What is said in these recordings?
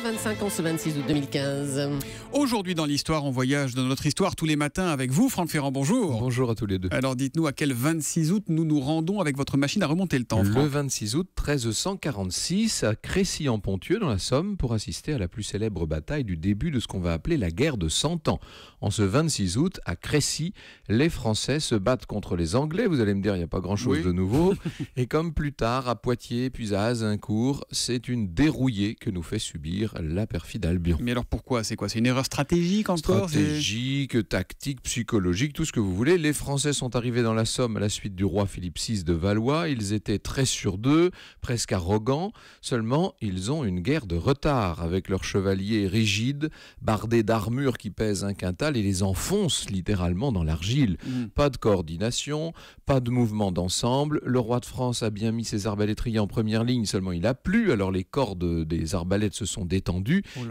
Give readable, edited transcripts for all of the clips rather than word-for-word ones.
25 ans ce 26 août 2015. Aujourd'hui dans l'histoire, on voyage dans notre histoire tous les matins avec vous, Franck Ferrand, bonjour. Bonjour à tous les deux. Alors dites-nous à quel 26 août nous nous rendons avec votre machine à remonter le temps, Franck. Le 26 août 1346 à Crécy-en-Ponthieu dans la Somme pour assister à la plus célèbre bataille du début de ce qu'on va appeler la guerre de 100 ans. En ce 26 août, à Crécy, les Français se battent contre les Anglais. Vous allez me dire, il n'y a pas grand-chose de nouveau. Et comme plus tard, à Poitiers, puis à Azincourt, c'est une dérouillée que nous fait subir la perfide Albion. Mais alors pourquoi? C'est quoi? C'est une erreur stratégique encore? Stratégique, tactique, psychologique, tout ce que vous voulez. Les Français sont arrivés dans la Somme à la suite du roi Philippe VI de Valois. Ils étaient très sûrs d'eux, presque arrogants. Seulement, ils ont une guerre de retard avec leurs chevaliers rigides, bardés d'armures qui pèsent un quintal et les enfoncent littéralement dans l'argile. Pas de coordination, pas de mouvement d'ensemble. Le roi de France a bien mis ses arbalétriers en première ligne, seulement il a plu, alors les cordes des arbalètes se sont détendues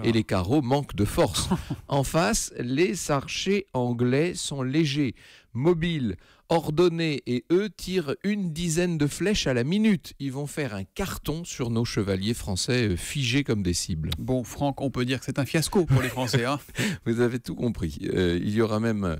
et les carreaux manquent de force. En face, les archers anglais sont légers, mobiles, ordonnés et eux tirent une dizaine de flèches à la minute. Ils vont faire un carton sur nos chevaliers français figés comme des cibles. Bon, Franck, on peut dire que c'est un fiasco pour les Français. Hein. Vous avez tout compris. Il y aura même,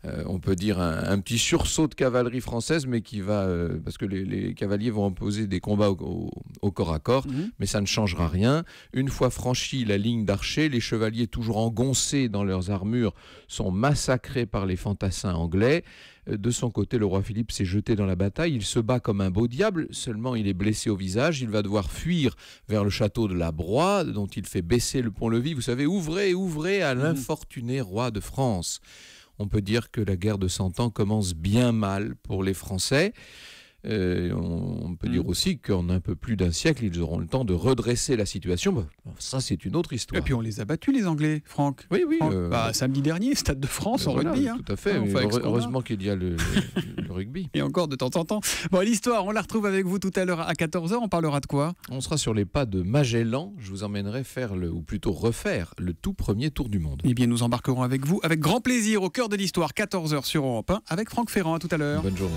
on peut dire, un petit sursaut de cavalerie française, mais qui va, parce que les cavaliers vont opposer des combats au corps à corps, mais ça ne changera rien. Une fois franchie la ligne d'archers, les chevaliers toujours engoncés dans leurs armures sont massacrés par les fantassins anglais. De son côté, le roi Philippe s'est jeté dans la bataille. Il se bat comme un beau diable, seulement il est blessé au visage. Il va devoir fuir vers le château de la Broye, dont il fait baisser le pont-levis. Vous savez, ouvrez, ouvrez à l'infortuné roi de France. On peut dire que la guerre de 100 ans commence bien mal pour les Français. On peut dire aussi qu'en un peu plus d'un siècle, ils auront le temps de redresser la situation. Ça, c'est une autre histoire. Et puis on les a battus, les Anglais, Franck. Oui. Samedi dernier, Stade de France en rugby. Tout à fait. Heureusement qu'il y a le rugby. Et encore de temps en temps. Bon, l'histoire, on la retrouve avec vous tout à l'heure à 14h. On parlera de quoi? On sera sur les pas de Magellan. Je vous emmènerai faire, ou plutôt refaire, le tout premier tour du monde. Eh bien, nous embarquerons avec vous, avec grand plaisir, au cœur de l'histoire, 14h sur Europe 1, avec Franck Ferrand. À tout à l'heure. Bonne journée.